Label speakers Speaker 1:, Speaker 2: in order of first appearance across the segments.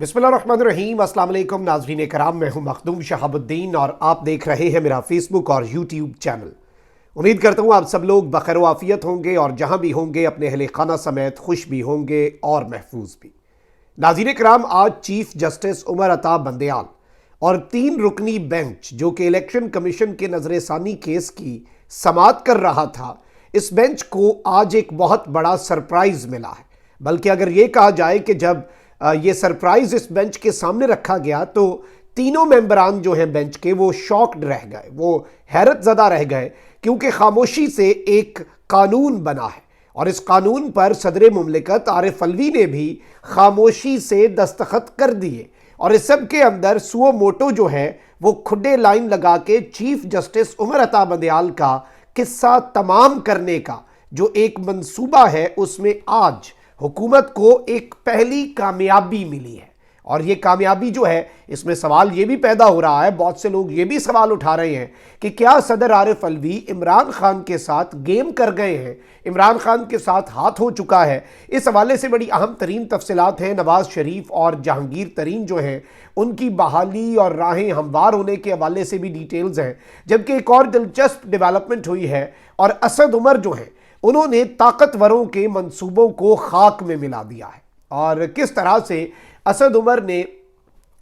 Speaker 1: बिस्मिल्लाहिर्रहमानिर्रहीम। अस्सलाम वालेकुम नाज़रीन कराम, मैं हूं मखदूम शहाबुद्दीन और आप देख रहे हैं मेरा फेसबुक और यूट्यूब चैनल। उम्मीद करता हूं आप सब लोग बखैर आफियत होंगे और जहां भी होंगे अपने अहले खाना समेत खुश भी होंगे और महफूज भी। नाज़रीन कराम, आज चीफ जस्टिस उमर अता बंदयाल और 3 रुकनी बेंच जो कि इलेक्शन कमीशन के नजरसानी केस की समाअत कर रहा था, इस बेंच को आज एक बहुत बड़ा सरप्राइज मिला है। बल्कि अगर ये कहा जाए कि जब ये सरप्राइज इस बेंच के सामने रखा गया तो तीनों मेंबरान जो हैं बेंच के वो शॉक्ड रह गए, वो हैरत ज़दा रह गए, क्योंकि खामोशी से एक कानून बना है और इस कानून पर सदर मुमलिकत आरिफ अलवी ने भी खामोशी से दस्तखत कर दिए। और इस सब के अंदर सुओ मोटो जो है वो खुडे लाइन लगा के चीफ जस्टिस उमर अता बंदयाल का किस्सा तमाम करने का जो एक मंसूबा है उसमें आज हुकूमत को एक पहली कामयाबी मिली है। और ये कामयाबी जो है, इसमें सवाल ये भी पैदा हो रहा है, बहुत से लोग ये भी सवाल उठा रहे हैं कि क्या सदर आरिफ अलवी इमरान खान के साथ गेम कर गए हैं, इमरान खान के साथ हाथ हो चुका है। इस हवाले से बड़ी अहम तरीन तफसीलात हैं। नवाज शरीफ और जहांगीर तरीन जो हैं उनकी बहाली और राहें हमवार होने के हवाले से भी डिटेल्स हैं। जबकि एक और दिलचस्प डेवलपमेंट हुई है और असद उमर जो हैं उन्होंने ताकतवरों के मंसूबों को खाक में मिला दिया है। और किस तरह से असद उमर ने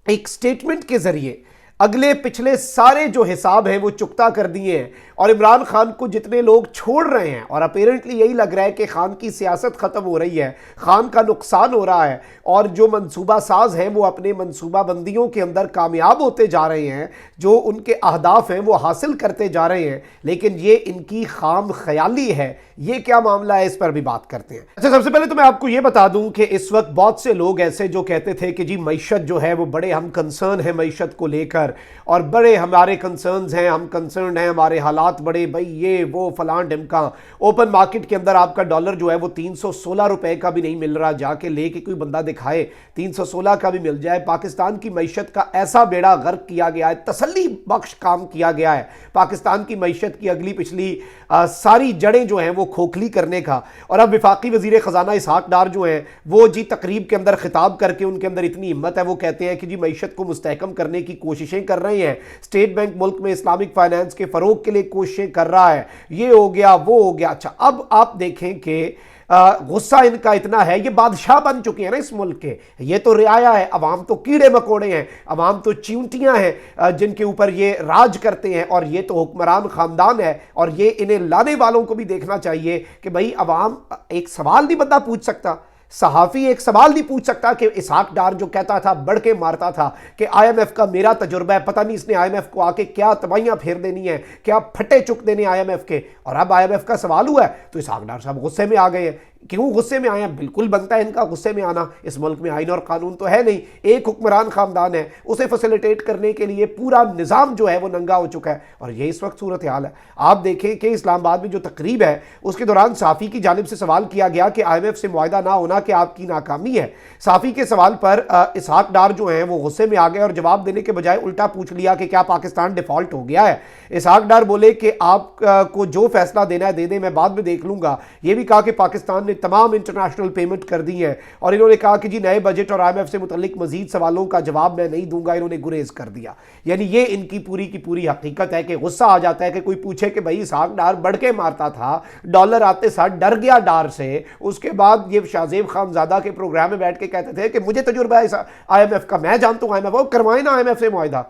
Speaker 1: एक स्टेटमेंट के जरिए अगले पिछले सारे जो हिसाब हैं वो चुकता कर दिए हैं और इमरान खान को जितने लोग छोड़ रहे हैं, और अपेरेंटली यही लग रहा है कि खान की सियासत ख़त्म हो रही है, खान का नुकसान हो रहा है और जो मंसूबा साज हैं वो अपने मंसूबा बंदियों के अंदर कामयाब होते जा रहे हैं, जो उनके अहदाफ हैं वो हासिल करते जा रहे हैं। लेकिन ये इनकी खाम ख्याली है। ये क्या मामला है, इस पर भी बात करते हैं। अच्छा, सबसे पहले तो मैं आपको ये बता दूं कि इस वक्त बहुत से लोग ऐसे जो कहते थे कि जी मईशत जो है वो बड़े हम कंसर्न है मईशत को लेकर और बड़े हमारे कंसर्न्स हैं, हम कंसर्न हैं, हमारे हालात बड़े, भाई ये वो फलान ढिमका। ओपन मार्केट के अंदर आपका डॉलर जो है वो 316 रुपए का भी नहीं मिल रहा, जाके लेके कोई बंदा दिखाए 316 का भी मिल जाए। पाकिस्तान की मईशत का ऐसा बेड़ा गर्क किया गया है, तसल्ली बख्श काम किया गया है पाकिस्तान की मईशत की अगली पिछली सारी जड़ें जो हैं वो खोखली करने का। और अब वफाकी वजीर खजाना इसहाक डार जो हैं वो जी तकरीब के अंदर खिताब करके, उनके अंदर इतनी हिम्मत है, वो कहते हैं कि जी मईशत को मुस्तहकम करने की कोशिशें कर रहे हैं, स्टेट बैंक मुल्क में इस्लामिक फाइनेंस के फरोग के लिए कोशिशें कर रहा है, ये हो गया वो हो गया। अच्छा, अब आप देखें कि गुस्सा इनका इतना है, ये बादशाह बन चुके हैं ना इस मुल्क के, ये तो रियाया है, अवाम तो कीड़े मकोड़े हैं, अवाम तो चींटियां हैं जिनके ऊपर ये राज करते हैं, और ये तो हुक्मरान खानदान है। और ये इन्हें लाने वालों को भी देखना चाहिए कि भाई अवाम एक सवाल नहीं बंदा पूछ सकता, सहाफ़ी एक सवाल नहीं पूछ सकता कि इसहाक डार जो कहता था, बढ़ के मारता था कि IMF का मेरा तजुर्बा है, पता नहीं इसने IMF को आके क्या तबाहियां फेर देनी है, क्या फटे चुक देने IMF के। और अब IMF का सवाल हुआ है तो इसहाक डार साहब गुस्से में आ गए हैं। क्यों गुस्से में आए हैं? बिल्कुल बनता है इनका गुस्से में आना। इस मुल्क में आइन और कानून तो है नहीं, एक हुक्मरान खानदान है, उसे फैसिलिटेट करने के लिए पूरा निज़ाम जो है वो नंगा हो चुका है। और ये इस वक्त सूरत हाल है। आप देखें कि इस्लामाबाद में जो तकरीब है उसके दौरान साफ़ी की जानिब से सवाल किया गया कि IMF से मुआहदा ना होना कि आपकी नाकामी है। साफ़ी के सवाल पर इसहाक डार जो हैं वो गुस्से में आ गए और जवाब देने के बजाय उल्टा पूछ लिया कि क्या पाकिस्तान डिफ़ॉल्ट हो गया है। इसहाक डार बोले कि आपको जो फैसला देना है दे दें, मैं बाद में देख लूँगा। ये भी कहा कि पाकिस्तान ने तमाम इंटरनेशनल पेमेंट कर दी है। और इन्होंने कहा कि जी नए बजट और IMF से मुतल्लिक मजीद सवालों का जवाब मैं नहीं दूंगा, इन्होंने गुरेज कर दिया। यानी ये इनकी पूरी की पूरी हकीकत है कि गुस्सा आ जाता है कि कोई पूछे कि भाई इसहाक डार बढ़ के मारता था, डॉलर आते साथ डर गया डार से। उसके बाद ये शाहजेब खानजादा के प्रोग्राम में बैठ के कहते थे कि मुझे तजुर्बा है IMF का, मैं जानता हूं IMF, वो करवाए ना IMF से मुआहदा।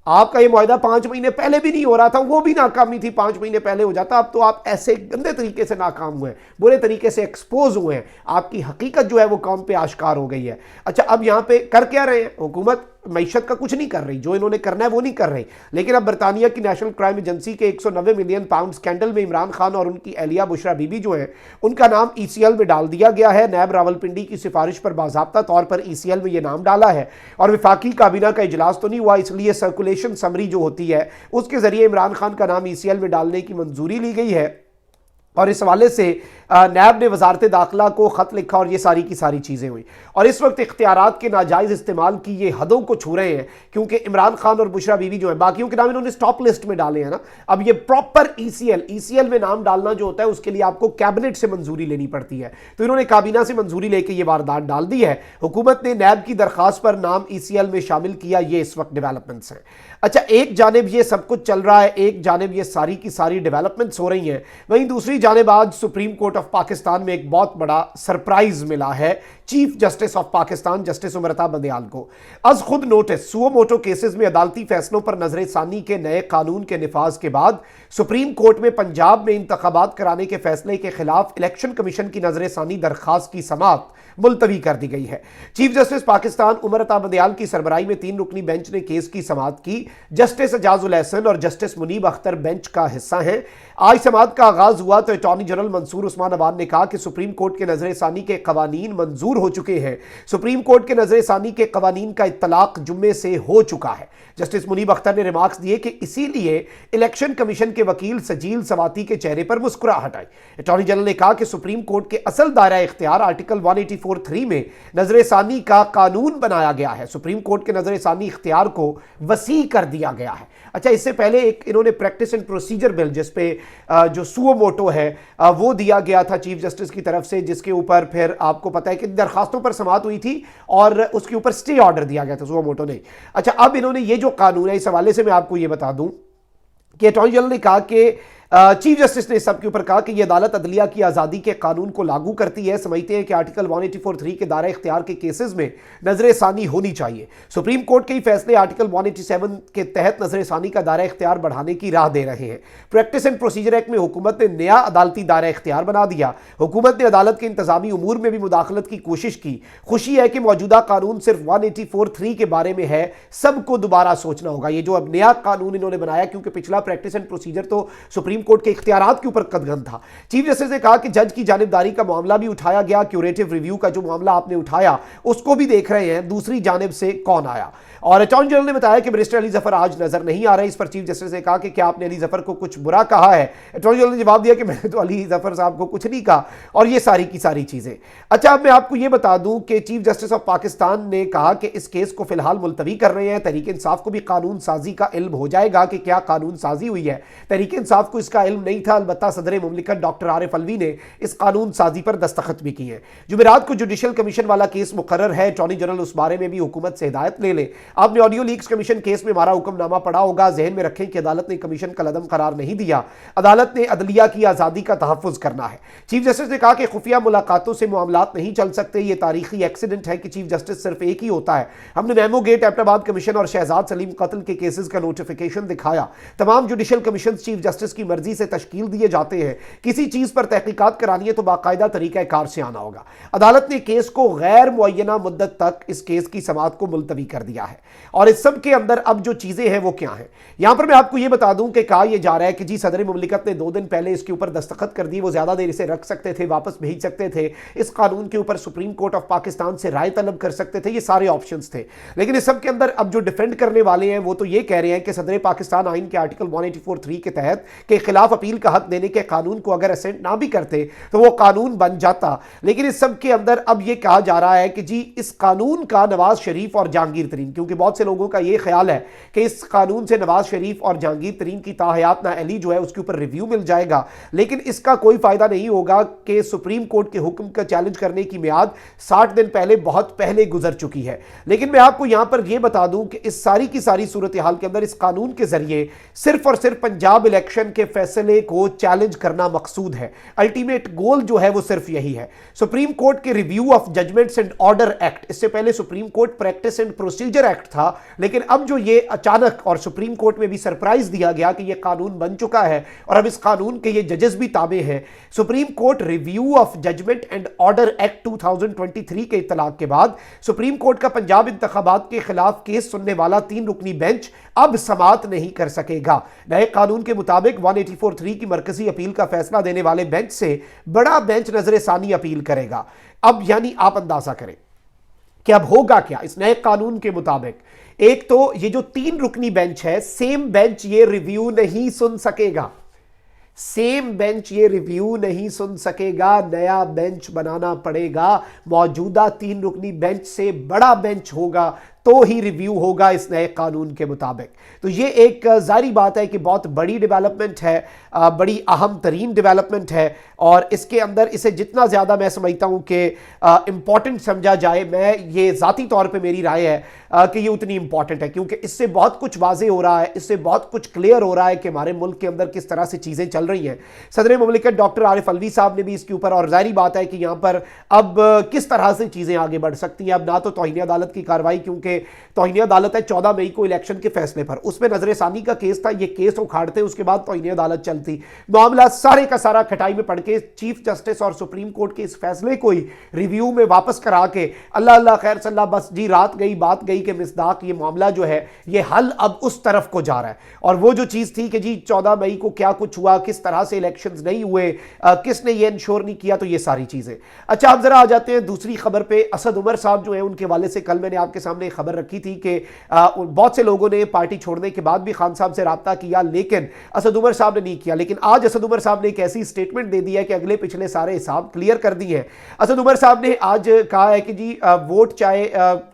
Speaker 1: आपका ये मुआहदा 5 महीने पहले भी नहीं हो रहा था, वो भी नाकामी थी, 5 महीने पहले हो जाता। अब तो आप ऐसे गंदे तरीके से नाकाम हुए हैं, बुरे तरीके से एक्सपोज हुए हैं, आपकी हकीकत जो है वो कौम पे आश्कार हो गई है। अच्छा, अब यहाँ पे कर क्या रहे हैं? हुकूमत मईशत का कुछ नहीं कर रही, जो इन्होंने करना है वो नहीं कर रही। लेकिन अब बरतानिया की नेशनल क्राइम एजेंसी के 190 मिलियन पाउंड स्कैंडल में इमरान खान और उनकी एहलिया बुशरा बीबी जो है उनका नाम ECL में डाल दिया गया है। नैब रावलपिंडी की सिफारिश पर बाज़ाब्ता तौर पर ECL में ये नाम डाला है। और विफाकी काबीना का इजलास तो नहीं हुआ, इसलिए सर्कुलेशन समरी जो होती है उसके जरिए इमरान खान का नाम ECL में डालने की मंजूरी ली गई है। और इस हवाले से नैब ने वजारत दाखिला को खत लिखा और ये सारी की सारी चीजें हुई। और इस वक्त इख्तियारात के नाजायज इस्तेमाल की ये हदों को छू रहे हैं, क्योंकि इमरान खान और बुशरा बीवी जो है, बाकियों के नाम इन्होंने स्टॉप लिस्ट में डाले हैं ना। अब ये प्रॉपर ईसीएल में नाम डालना जो होता है उसके लिए आपको कैबिनेट से मंजूरी लेनी पड़ती है, तो इन्होंने काबीना से मंजूरी लेकर ये वारदात डाल दी है। हुकूमत ने नैब की दरखास्त पर नाम ईसीएल में शामिल किया। ये इस वक्त डेवलपमेंट्स हैं। अच्छा, एक जानिब ये सब कुछ चल रहा है, एक जानिब ये सारी की सारी डेवलपमेंट्स हो रही हैं, वहीं दूसरी जानिब आज सुप्रीम कोर्ट ऑफ पाकिस्तान में एक बहुत बड़ा सरप्राइज मिला है chief justice of Pakistan justice Umar Ata Bandial को। अज खुद नोटिस सुओ मोटो केसेस में अदालती फैसलों पर नजर सानी के नए कानून के निफाज के बाद सुप्रीम कोर्ट में पंजाब में इंतखाबात कराने के फैसले के खिलाफ इलेक्शन कमीशन की नजर सानी दरखास्त की समाअत मुलतवी कर दी गई है। चीफ जस्टिस पाकिस्तान उमरता बंदयाल की सरबराही में 3 रुकनी बेंच ने केस की समाअत की। जस्टिस एजाजुल एहसन और जस्टिस मुनीब अख्तर बेंच का हिस्सा हैं। आज समाअत का आगाज हुआ तो अटॉर्नी जनरल मंसूर उस्मान अवान ने कहा कि सुप्रीम कोर्ट के नजर सानी के कवानीन मंजूर हो चुके हैं। सुप्रीम कोर्ट के नजर सानी के कवानीन का इत्तलाक जुम्मे से हो चुका है। जस्टिस मुनीब अख्तर ने रिमार्क्स दिए कि इसीलिए इलेक्शन कमीशन के वकील सजील सवाती के चेहरे पर मुस्कुराहट आई। अटॉर्नी जनरल ने कहा कि सुप्रीम कोर्ट के असल दायरा इख्तियार आर्टिकल 184(3) में नजर सानी का कानून बनाया गया है। सुप्रीम कोर्ट के नजर सानी इख्तियार को वसी कर दिया गया है। अच्छा, इससे पहले एक इन्होंने प्रैक्टिस एंड प्रोसीजर बिल जिसपे जो सुओ मोटो है वो दिया गया था चीफ जस्टिस की तरफ से, जिसके ऊपर फिर आपको पता है कि दरखास्तों पर समाअत हुई थी और उसके ऊपर स्टे ऑर्डर दिया गया था सुओ मोटो ने। अच्छा, अब इन्होंने ये जो कानून है, इस हवाले से मैं आपको ये बता दूं कि अटॉर्नी जनरल ने कहा कि चीफ जस्टिस ने इस सब के ऊपर कहा कि यह अदालत अदलिया की आज़ादी के कानून को लागू करती है। समझते हैं कि आर्टिकल 184(3) के दायरा इख्तियार के केसेस में नजर सानी होनी चाहिए। सुप्रीम कोर्ट के ही फैसले आर्टिकल 187 के तहत नजर सानी का दायरा इख्तियार बढ़ाने की राह दे रहे हैं। प्रैक्टिस एंड प्रोसीजर एक्ट में हुकूमत ने नया अदालती दायरा इख्तियार बना दिया। हुकूमत ने अदालत के इंतजामी उमूर में भी मुदाखलत की कोशिश की। खुशी है कि मौजूदा कानून सिर्फ 184(3) के बारे में है, सबको दोबारा सोचना होगा। ये जो अब नया कानून इन्होंने बनाया, क्योंकि पिछला प्रैक्टिस एंड प्रोसीजर तो सुप्रीम कोर्ट के इख्तियारात के ऊपर कदगन था। चीफ जस्टिस ने कहा कि जज की जानिबदारी का मामला भी उठाया गया। क्यूरेटिव रिव्यू का जो मामला आपने उठाया उसको भी देख रहे हैं दूसरी जानिब से कौन आया। और अटॉर्नी जनरल ने बताया कि बैरिस्टर अली जफर आज नजर नहीं आ रहे। इस पर चीफ जस्टिस ने कहा कि क्या आपने अली जफर को कुछ बुरा कहा है? अटॉर्नी जनरल ने जवाब दिया कि मैंने तो अली जफर साहब को कुछ नहीं कहा, और ये सारी की सारी चीजें। अच्छा, अब मैं आपको ये बता दूं कि चीफ जस्टिस ऑफ पाकिस्तान ने कहा कि इस केस को फिलहाल मुलतवी कर रहे हैं। तहरीक इंसाफ को भी कानून साजी का इल्म हो जाएगा कि क्या कानून साजी हुई है। तहरीक इंसाफ को इसका इल्म नहीं था, अलबत्ता सदर मुमलिकत डॉक्टर आरिफ अलवी ने इस कानून साजी पर दस्तखत भी किए हैं। जुमेरात को जुडिशल कमीशन वाला केस मुकर्रर है। अटॉर्नी जनरल उस बारे में भी हुकूमत से हिदायत ले ले। आपने ऑडियो लीक्स कमीशन केस में हमारा हुक्मनामा पढ़ा होगा। जहन में रखें कि अदालत ने कमीशन का लदम करार नहीं दिया। अदालत ने अदलिया की आजादी का तहफ़्फ़ुज़ करना है। चीफ जस्टिस ने कहा कि खुफिया मुलाकातों से मामलात नहीं चल सकते। यह तारीखी एक्सीडेंट है कि चीफ जस्टिस सिर्फ एक ही होता है। हमने मेमो गेट, एबटाबाद कमीशन और शहजाद सलीम कत्ल के केसेस का नोटिफिकेशन दिखाया। तमाम जुडिशल कमीशन चीफ जस्टिस की मर्जी से तश्कील दिए जाते हैं। किसी चीज पर तहकीकात करानी है तो बाकायदा तरीका कार से आना होगा। अदालत ने केस को गैर मुअय्यना मुद्दत तक इस केस की समाअत को मुलतवी कर दिया है। और इस सब के अंदर अब जो चीजें हैं वो क्या हैं, यहां पर मैं आपको ये बता दूं कि कहा यह जा रहा है कि जी सदर मुमलिकत ने 2 दिन पहले इसके ऊपर दस्तखत कर दी। वो ज्यादा देर इसे रख सकते थे, वापस भेज सकते थे, इस कानून के ऊपर सुप्रीम कोर्ट ऑफ पाकिस्तान से राय तलब कर सकते थे। ये सारे ऑप्शंस थे। लेकिन इस सब के अंदर अब जो डिफेंड करने वाले हैं वो तो ये कह रहे हैं कि सदर पाकिस्तान आइन के आर्टिकल 184(3) के तहत के खिलाफ अपील का हक देने के कानून को अगर असेंट ना भी करते तो वो कानून बन जाता। लेकिन इस सब के अंदर अब ये कहा जा रहा है कि जी इस कानून का नवाज शरीफ और जहांगीर तरीन, क्योंकि बहुत से लोगों का ये ख्याल है कि इस कानून से नवाज शरीफ और जहांगीर तरीन की ताहयात नाअहली जो है उसके ऊपर रिव्यू मिल जाएगा। लेकिन इसका कोई फायदा नहीं होगा कि सुप्रीम कोर्ट के हुक्म का चैलेंज करने की मियाद 60 दिन पहले बहुत पहले गुजर चुकी है। लेकिन मैं आपको यहां पर यह बता दूं कि इस सारी की सारी सूरत हाल के अंदर इस कानून के जरिए सिर्फ और सिर्फ पंजाब इलेक्शन के फैसले को चैलेंज करना मकसूद है। अल्टीमेट गोल जो है वो सिर्फ यही है। सुप्रीम कोर्ट के review of judgments and order act, इससे पहले supreme court practice and procedure act था, लेकिन अब जो ये अचानक और सुप्रीम कोर्ट में भी सरप्राइज दिया गया कि ये कानून बन चुका है और अब इस कानून के ये जजेस भी ताबे हैं। Supreme court review of judgment and order act 2023 के इत्तलाक के बाद सुप्रीम कोर्ट का पंजाब इंतखाबात के खिलाफ केस सुनने वाला 3 रुकनी बेंच अब समाअत नहीं कर सकेगा। नए कानून के मुताबिक 184(3) की मरकजी अपील का फैसला देने वाले बेंच से बड़ा बेंच नजर सानी अपील करेगा। अब यानी आप अंदाजा करें कि अब होगा क्या इस नए कानून के मुताबिक। एक तो ये जो 3 रुकनी बेंच है, सेम बेंच ये रिव्यू नहीं सुन सकेगा। सेम बेंच ये रिव्यू नहीं सुन सकेगा, नया बेंच बनाना पड़ेगा। मौजूदा 3 रुकनी बेंच से बड़ा बेंच होगा तो ही रिव्यू होगा इस नए कानून के मुताबिक। तो ये एक जारी बात है कि बहुत बड़ी डेवलपमेंट है, बड़ी अहम तरीन डेवलपमेंट है, और इसके अंदर इसे जितना ज़्यादा मैं समझता हूँ कि इम्पॉर्टेंट समझा जाए, मैं ये ज़ाती तौर पे मेरी राय है कि ये उतनी इंपॉर्टेंट है, क्योंकि इससे बहुत कुछ वाजे हो रहा है, इससे बहुत कुछ क्लियर हो रहा है कि हमारे मुल्क के अंदर किस तरह से चीज़ें चल रही हैं। सदर मुमलिकत डॉक्टर आरिफ अलवी साहब ने भी इसके ऊपर, और जारी बात है कि यहाँ पर अब किस तरह से चीज़ें आगे बढ़ सकती हैं। अब ना तो तौहीन अदालत की कार्रवाई, क्योंकि तौहीन अदालत है 14 मई को इलेक्शन के फैसले पर, उसमें नजरसानी का केस था, ये केस उखाड़ते उसके बाद तौहीन अदालत चलती, मामला सारे का सारा खटाई में पड़ के चीफ जस्टिस और सुप्रीम कोर्ट के इस फैसले को ही रिव्यू में वापस करा के अल्लाह अल्लाह खैर सल्ला, बस जी रात गई बात गई कि मिसदाक ये मामला जो है ये हल अब उस तरफ को जा रहा है। और वो जो चीज़ थी कि जी 14 मई को क्या कुछ हुआ, किस तरह से इलेक्शंस नहीं हुए, किसने ये इंश्योर नहीं किया, तो ये सारी चीज़ें। अच्छा, अब जरा आ जाते हैं दूसरी खबर पे। असद उमर साहब जो है उनके वाले से कल मैंने आपके सामने खबर रखी थी कि बहुत से लोगों ने पार्टी छोड़ने के बाद भी खान साहब से रब्ता किया, लेकिन असद उमर साहब ने नहीं किया। लेकिन आज असद उमर साहब ने एक ऐसी स्टेटमेंट दे दी है कि अगले पिछले सारे हिसाब क्लियर कर दिए हैं। असद उमर साहब ने आज कहा है कि जी वोट चाहे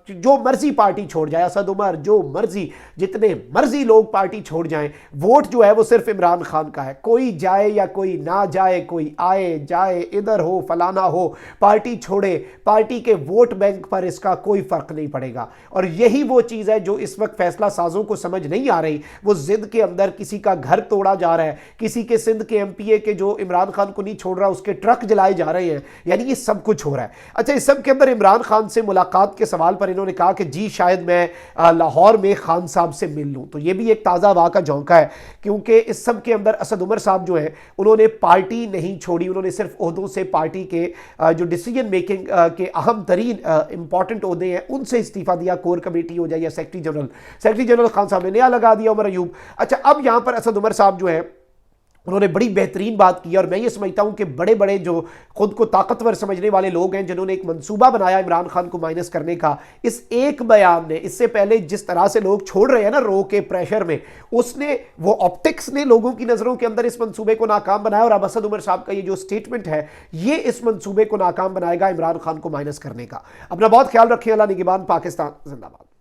Speaker 1: जो मर्जी पार्टी छोड़ जाए, असद उमर जो मर्जी जितने मर्जी लोग पार्टी छोड़ जाएं, वोट जो है वो सिर्फ इमरान खान का है। कोई जाए या कोई ना जाए, कोई आए जाए, इधर हो फलाना हो, पार्टी छोड़े, पार्टी के वोट बैंक पर इसका कोई फर्क नहीं पड़ेगा। और यही वो चीज़ है जो इस वक्त फैसला साजों को समझ नहीं आ रही। वो जिद के अंदर किसी का घर तोड़ा जा रहा है, किसी के सिंध के एमपीए के जो इमरान खान को नहीं छोड़ रहा उसके ट्रक जलाए जा रहे हैं, यानी ये सब कुछ हो रहा है। अच्छा, इस सब के अंदर इमरान खान से मुलाकात के सवाल पर इन्होंने कहा कि जी शायद मैं लाहौर में खान साहब से मिल लूं। तो ये भी एक ताज़ा हवा का झोंका है, क्योंकि इस सब के अंदर असद उमर साहब जो है उन्होंने पार्टी नहीं छोड़ी, उन्होंने सिर्फ ओहदों से पार्टी के जो डिसीजन मेकिंग के अहम तरीन इंपॉर्टेंट ओहदे हैं उनसे इस्तीफा दिया, कोर कमेटी हो जाए या सेक्रेटरी जनरल खान साहब ने नया लगा दिया उमर अयूब। अच्छा, अब यहां पर असद उमर साहब जो है उन्होंने बड़ी बेहतरीन बात की, और मैं ये समझता हूं कि बड़े बड़े जो खुद को ताकतवर समझने वाले लोग हैं, जिन्होंने एक मंसूबा बनाया इमरान खान को माइनस करने का, इस एक बयान ने, इससे पहले जिस तरह से लोग छोड़ रहे हैं ना रो के प्रेशर में, उसने वो ऑप्टिक्स ने लोगों की नज़रों के अंदर इस मंसूबे को नाकाम बनाया। और अब असद उमर साहब का ये जो स्टेटमेंट है ये इस मंसूबे को नाकाम बनाएगा इमरान खान को माइनस करने का। अपना बहुत ख्याल रखें। अल्लाह निगहबान। पाकिस्तान जिंदाबाद।